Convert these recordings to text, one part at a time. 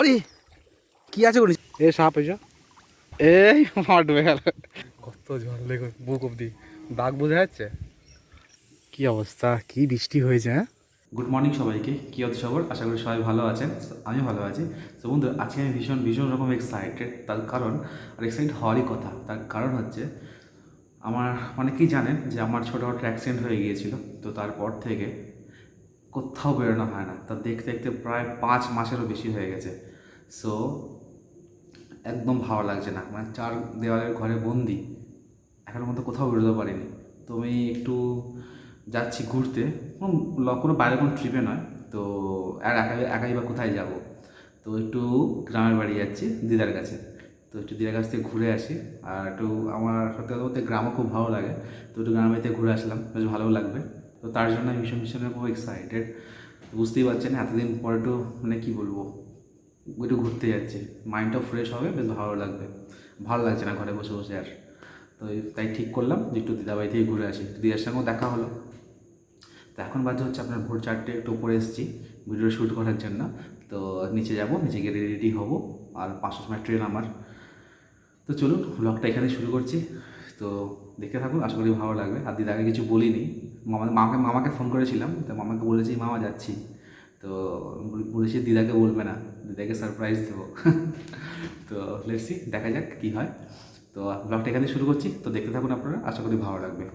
বাবারে কি আছে করিস এ সাপ এসো এই মার ডুবে গেল কত জল দেখো বুক অব্দি দাগ বোঝা যাচ্ছে কি অবস্থা কি বৃষ্টি হয়েছে হ্যাঁ। গুড মর্নিং সবাইকে, কী হচ্ছে খবর? আশা করি সবাই ভালো আছেন। আমি ভালো আছি। তো বন্ধু, আজকে আমি ভীষণ ভীষণ রকম এক্সাইটেড। তার কারণ, আর এক্সাইটেড হওয়ারই কথা, তার কারণ হচ্ছে আমার অনেকেই জানেন যে আমার ছোটোখাটো অ্যাক্সিডেন্ট হয়ে গিয়েছিল। তো তারপর থেকে কোথাও বেরোনো হয় না। তা দেখতে দেখতে প্রায় 5 মাসেরও বেশি হয়ে গেছে। সো একদম ভালো লাগছে না, মানে 4 দেওয়ালের ঘরে বন্দি, এখনের মতো কোথাও বেরোতে পারিনি। তো আমি একটু যাচ্ছি ঘুরতে, কোনো বাইরে কোনো ট্রিপে নয়। তো আর একাই বা কোথায় যাব? তো একটু গ্রামের বাড়ি যাচ্ছি দিদার কাছে। তো একটু দিদার কাছ থেকে ঘুরে আসি। আর একটু আমার সত্যি কথা বলতে গ্রামও খুব ভালো লাগে। তো একটু গ্রামের বাড়িতে ঘুরে আসলাম, বেশ ভালোও লাগবে। তো তার জন্য আমি ভীষণ ভীষণ খুব এক্সাইটেড। বুঝতেই পারছেন এতদিন পর একটু মানে কী বলবো, একটু ঘুরতে যাচ্ছি, মাইন্ডটাও ফ্রেশ হবে, বেশ ভালো লাগবে। ভালো লাগছে না ঘরে বসে বসে আর। তো তাই ঠিক করলাম যে একটু দিদাবাড়ি থেকে ঘুরে আসি। দিদার সঙ্গেও দেখা হলো। তো এখন বাজে হচ্ছে আপনার ভোর 4টে, একটু উপরে এসেছি ভিডিও শ্যুট করার জন্য। তো নিচে যাব, নিচে গিয়ে রেডি হবো। আর 5টার সময় ট্রেন আমার। তো চলুন ব্লগটা এখানে শুরু করছি। তো দেখতে থাকুন, আশা করি ভালো লাগবে। আর দিদাকে কিছু বলিনি, মামাকে ফোন করেছিলাম। তো মামাকে বলেছি মামা যাচ্ছি। তো বলেছি দিদাকে বলবে না, দিদাকে সারপ্রাইজ দেবো। তো লেটস সি, দেখা যাক কী হয়। তো ব্লগটা এখানে শুরু করছি। তো দেখতে থাকুন আপনারা, আশা করি ভালো লাগবে।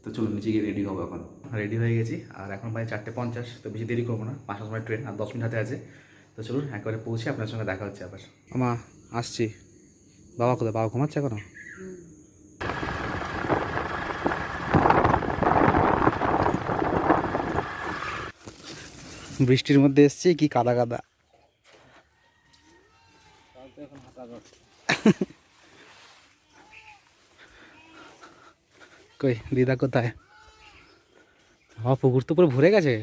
তো চলুন নিচে গিয়ে রেডি হবো। এখন রেডি হয়ে গেছি, আর এখন প্রায় 4:50। তো বেশি দেরি করবো না, 5টার সময় ট্রেন, আর 10 মিনিট হাতে আছে। তো চলুন একবারে পৌঁছে আপনার সঙ্গে দেখা হচ্ছে আবার। আমা আসছি। বাবা কোথায়? বাবা ঘুমাচ্ছে এখনো? বৃষ্টির মধ্যে এসছি, কি কাদা কাদা। কই দিদা কোথায়? পুকুর তো পুরো ভরে গেছে।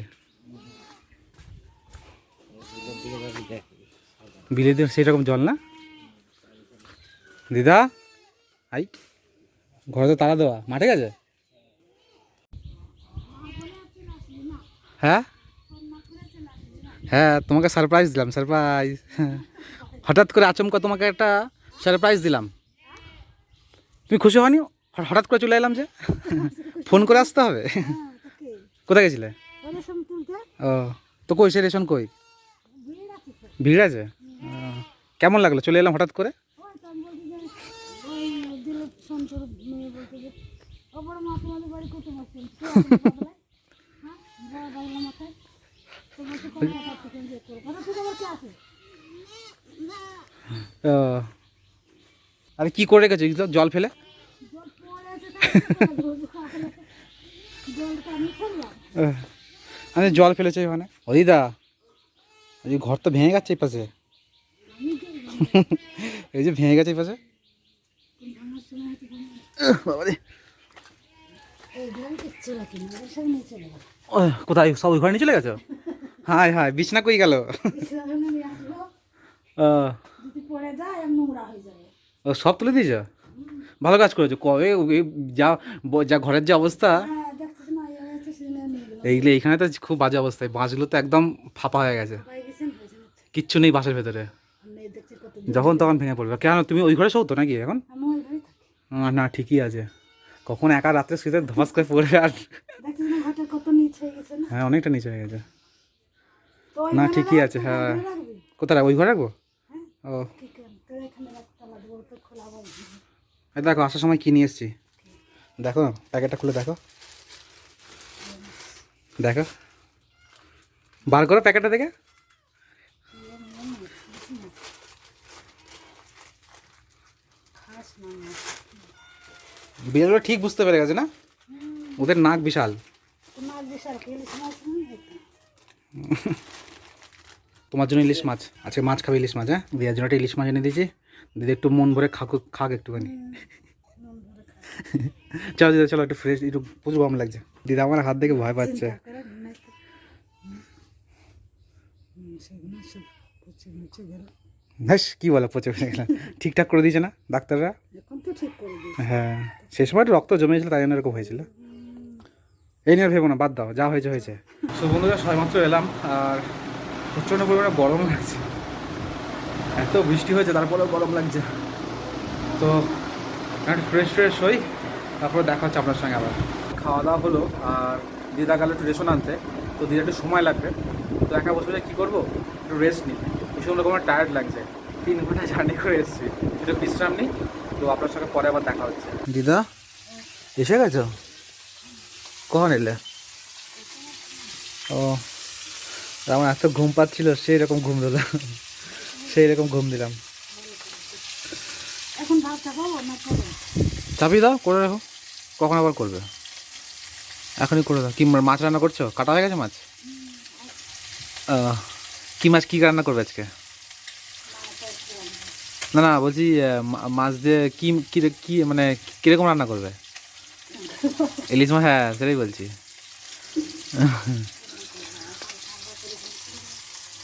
বিলেতে সেরকম জল না দিদা? আই ঘরে তো তালা দেওয়া, মাঠে গেছে। হ্যাঁ হ্যাঁ, তোমাকে সারপ্রাইজ দিলাম, সারপ্রাইজ। হঠাৎ করে আচমকা তোমাকে একটা সারপ্রাইজ দিলাম, তুমি খুশি হওনি? হঠাৎ করে চলে এলাম যে। ফোন করে আসতে হবে। কোথায় গেছিলে? ও, তো কই সে রেশন কই? ভিড় আছে? কেমন লাগলো চলে এলাম হঠাৎ করে? আরে কি করে রেখেছো জল ফেলে? আরে জল ফেলেছে ওখানে। ও দিদা, এই ঘর তো ভেঙে গেছে এই পাশে। এই যে ভেঙে গেছে এই পাশে। বাবারে, কোথায় সব ওই ঘরে নিয়ে চলে গেছো? হায় হায়, বিছনা কই গেল? ও সব তুলে দিয়েছ, ভালো কাজ করেছো। কবে যা যা ঘরের যে অবস্থা, এইগুলো এইখানে তো খুব বাজে অবস্থায়, বাঁশগুলো তো একদম ফাঁপা হয়ে গেছে, কিচ্ছু নেই বাঁশের ভেতরে। যখন তখন ভেঙে পড়বে। কেন তুমি ওই ঘরে শোও তো নাকি এখন? না ঠিকই আছে, কখন একা রাত্রে শুতে ধস করে পড়বে। আর হ্যাঁ, অনেকটা নিচে হয়ে গেছে। না ঠিকই আছে, হ্যাঁ। কোথায় ওই ঘরে রাখবো? ও দেখো আসার সময় কি নিয়ে এসছি, দেখো প্যাকেটটা খুলে দেখো, দেখো বার করো প্যাকেটটা দেখে। বিড়ালগুলো ঠিক বুঝতে পেরে গেছে না, ওদের নাক বিশাল। তোমার জন্য ইলিশ মাছ, আজকে মাছ খাবে, ইলিশ মাছ। হ্যাঁ, দিদার জন্য একটা ইলিশ মাছ এনে দিয়েছি, দিদি একটু মন ভরে খাক একটুখানি। চলো দিদা চলো, একটু ফ্রেশ, একটু প্রচুর গরম লাগছে। দিদা আমার হাত দেখে ভয় পাচ্ছে। হ্যাঁ কি বলে পচে গেলাম, ঠিকঠাক করে দিয়েছে না ডাক্তাররা? হ্যাঁ, সেই সময় রক্ত জমেছিল, তাই জন্য এরকম হয়েছিল। এই নিয়ে ভেবো না, বাদ দাও, যা হয়েছে হয়েছে। তো বন্ধুরা সবেমাত্র এলাম, আর প্রচণ্ড পরিমাণে গরম লাগছে। এত বৃষ্টি হয়েছে তারপরেও গরম লাগছে। তো একটু ফ্রেশ হই, তারপরে দেখা হচ্ছে আপনার সঙ্গে আবার। খাওয়া দাওয়া হলো, আর দিদা গেল একটু রেশন আনতে। তো দিদা একটু সময় লাগবে, তো একা বসে কী করবো, একটু রেস্ট নিই। ভীষণ রকমের টায়ার্ড লাগছে, 3 ঘন্টা জার্নি করে এসেছি, একটু বিশ্রাম নিই। তো আপনার সঙ্গে পরে আবার দেখা হচ্ছে। দিদা এসে গেছো? কখন এলে? ও, আমার এত ঘুম পাচ্ছিল, সেই রকম ঘুম দিলাম, সেই রকম ঘুম দিলাম। এখন ভাত চাপাবো না খাবো? চাপিয়ে দাও, করে রাখো, কখন আবার করবে, এখনই করে দাও। কি মাছ রান্না করছো? কাটা হয়ে গেছে মাছ? কি মাছ, কী রান্না করবে আজকে? না না, বলছি মাছ দিয়ে কি কি কি মানে কীরকম রান্না করবে? ইলিশ মাছ, হ্যাঁ সেটাই বলছি।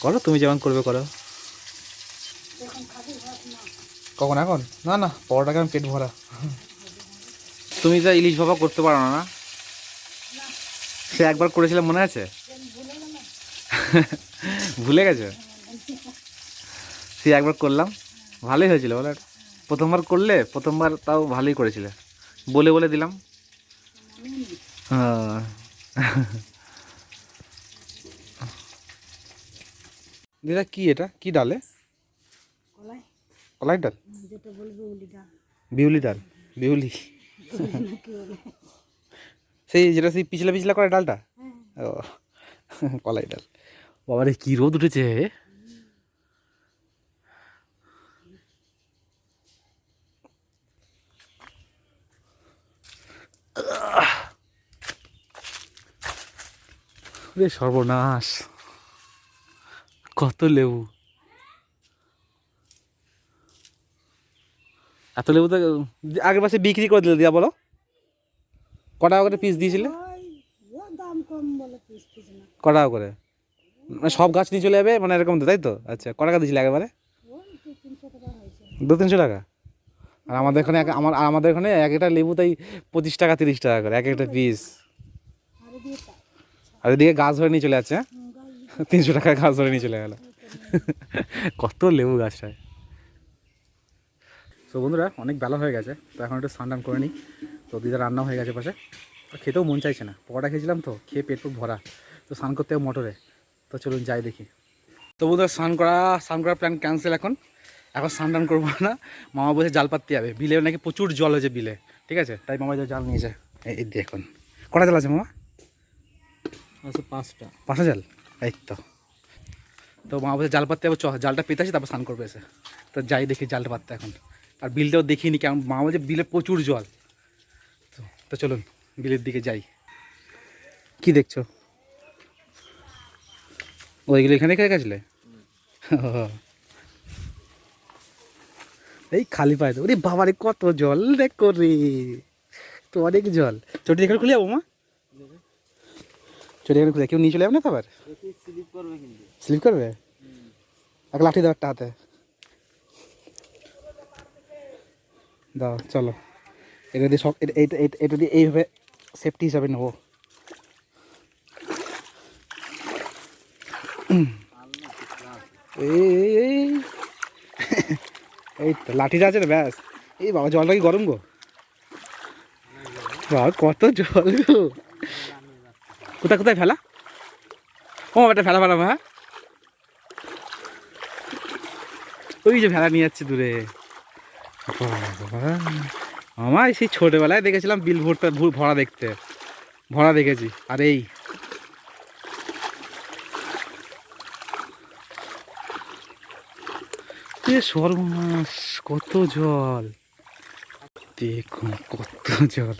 করো, তুমি যেমন করবে করো। কখন? এখন না না, পরোটা কেমন পেট ভরা। তুমি তো ইলিশ ভাপা করতে পারো না? সে একবার করেছিলাম, মনে আছে? ভুলে গেছো? সে একবার করলাম, ভালোই হয়েছিল বলো। প্রথমবার করলে, প্রথমবার তাও ভালোই করেছিলে, বলে বলে দিলাম। হ্যাঁ। দিদা কি এটা, কি ডালে? কলাই, কলাই ডাল? যেটা বলবো উলিটা বিউলি ডাল, বিউলি, কি বলে? সেই যেটা সেই পিছলা পিছলা করে ডালটা। হ্যাঁ, ও, কলাই ডাল। বাবারে কি রোদ উঠেছে। রে সর্বনাশ, কত লেবু, এত লেবু তো আগের পাশে বিক্রি করে দিলে দিয়া, বলো ক টাকা করে পিস দিয়েছিলে? ওই ও দাম কম বলে পিস পিস না, ক টাকা করে? মানে সব গাছ নিয়ে চলে যাবে মানে এরকম তো, তাই তো? আচ্ছা, ক টাকা দিয়েছিলে একেবারে? ওই 200-300 টাকা হয়েছে। 200-300 টাকা? আর আমাদের এখানে আমাদের এখানে এক একটা লেবু তাই 25 টাকা 30 টাকা করে এক একটা পিস। আর দিয়ে তাই আর এদিকে গাছ ধরে নিয়ে চলে যাচ্ছে, হ্যাঁ? গাছ 300 টাকায় গাছ ধরে নিয়ে চলে গেল। কত লেবু গাছটায়। তো বন্ধুরা, অনেক বেলা হয়ে গেছে, তো এখন একটু স্নান করে নিই। তো দিদা রান্না হয়ে গেছে পাশে, খেতেও মন চাইছে না, পকোড়া খেয়েছিলাম তো, খেয়ে পেট পুরো ভরা। তো স্নান করতে হবে মোটরে, তো চলুন যাই দেখি। তো বন্ধুরা, স্নান করার প্ল্যান ক্যান্সেল। এখন স্নান টান করবো না, মামা বলছে জাল পাততে যাবে, বিলে নাকি প্রচুর জল হয়েছে বিলে, ঠিক আছে? তাই মামা জাল নিয়েছে। এই দেখুন, কটা জাল আছে মামা? আচ্ছা, 5টা। 5টা জাল, এই তো। তো মামা বলছে জাল পাততে যাবো, জালটা পেতে আসি, তারপর স্নান করবে এসে। তো যাই দেখি জালটা পাততে এখন। আর বিলটাও দেখিনি কেমন, মামা বলছে বিলে প্রচুর জল। তো চলুন বিলের দিকে যাই। কি দেখছো? ওইগুলো এখানে রেখে গেছিলে? এই খালি পায়ে তো, ওরে বাবারে কত জল দেখো রে, তো অনেক জল। চটি এখানে খুলে যাবো মা, চটি এখানে খুলে, কেউ নিয়ে চলে যাবে না তো আবার? স্লিপ করবে? এক লাঠি দাও একটা হাতে, দাও চলো। এটা দিয়ে সব, এটা দিয়ে এইভাবে সেফটি হিসাবে নেবো। এই এই তো লাঠিটা আছে না, ব্যাস। এই বাবা, জলটা কি গরম গো, বাবা কত জল গো। কোথায় কোথায় ফেলা? ও একটা ফেলা ফেলা, হ্যাঁ ওই যে ফেলা নিয়ে যাচ্ছে দূরে। আমার সেই ছোটবেলায় দেখেছিলাম বিল ভরা দেখতে, ভরা দেখেছি। আর এই সর্বনাশ, কত জল, দেখুন কত জল।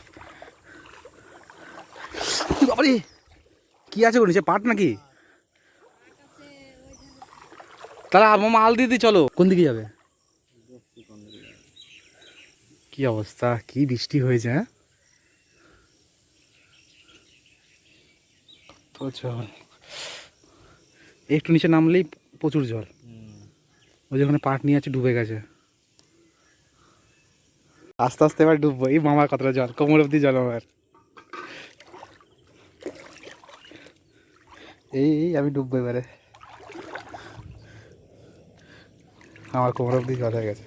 বাবারে, কি আছে গো নিচে, পাট নাকি? তাহলে মামা আল দিদি, চলো কোন দিকে যাবে? কি অবস্থা, কি বৃষ্টি হয়েছে, হ্যাঁ তো জল, একটু নিচে নামলেই প্রচুর জল। ওই যেখানে পাট নিয়ে আছে ডুবে গেছে, আস্তে আস্তে এবার ডুববো। এই মামার কতটা জল, কোমর অব্দি জল আমার। এই আমি ডুববো এবারে। আমার কোমর অবধি জল হয়ে গেছে।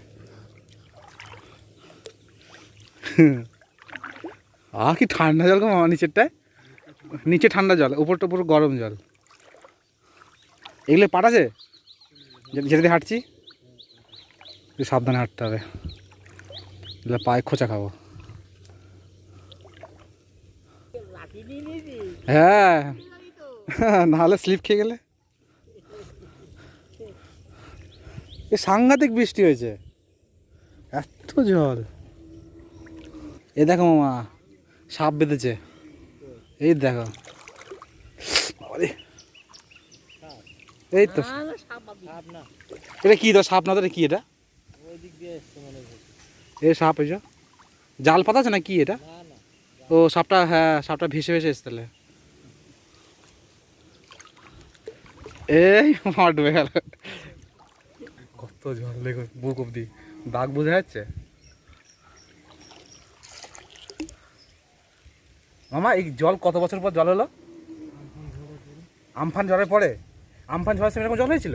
কি ঠান্ডা জল গো মামা নিচেরটায়, নিচে ঠান্ডা জল, উপরটা পুরো গরম জল। এগুলো পাট আছে যেটা দিয়ে হাঁটছি, একটু সাবধানে হাঁটতে হবে, এগুলো পায়ে খোঁচা খাবো। হ্যাঁ নাহলে স্লিপ খেয়ে গেলে। এ সাংঘাতিক বৃষ্টি হয়েছে, এত জল। এ দেখো মামা সাপ বেঁধেছে, এই দেখো। আরে এই তো এটা কি, তো সাপ না, তো এটা কি, এটা এ সাপ এসো, জাল পাতা আছে না কি এটা? ও সাপটা, হ্যাঁ সাপটা ভেসে ভেসে এসে তাহলে। এই মাঠ ডুবে গেল, কত জল দেখো বুক অব্দি, দাগ বোঝা যাচ্ছে। মামা এই জল কত বছর পর জল হলো? আমফান ঝড়ের পরে, আমফান ঝড়ের সময় এরকম জল হয়েছিল।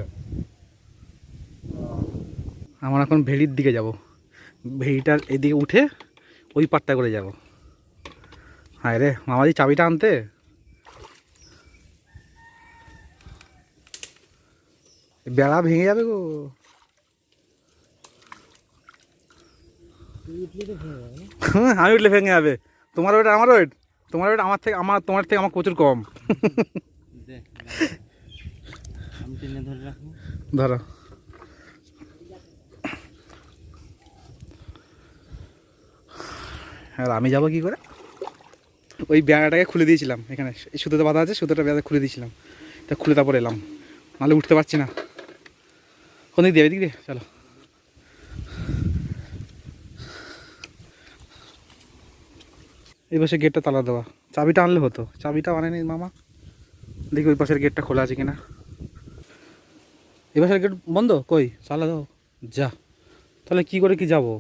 আমরা এখন ভেড়ির দিকে যাব, ভেড়িটার এদিকে উঠে ওই পাটটা করে যাব। হায় রে মামাজি চাবিটা আনতে। বেড়া ভেঙে যাবে গো। আমি উঠলে ভেঙে যাবে, তোমার ওয়েট আমার ওয়েট, তোমার ওয়েট আমার থেকে, তোমার থেকে আমার প্রচুর কম। ধরো আর আমি যাবো কি করে? ওই বেড়াটাকে খুলে দিয়েছিলাম, এখানে এই সুতোতে বাঁধা আছে, সুতোটা বেড়া খুলে দিয়েছিলাম, তা খুলে তারপর এলাম, নাহলে উঠতে পারছি না। কোন দিক দিয়ে? এদিক দিয়ে চলো। এই পাশে গেটটা তালা দেওয়া, চাবিটা আনলে হতো, চাবিটা আনেনি মামা। দেখি ওই পাশের গেটটা খোলা আছে কিনা। এই পাশের গেট বন্ধ, কই তালা দাও। যা তাহলে কি করে কি যাবো?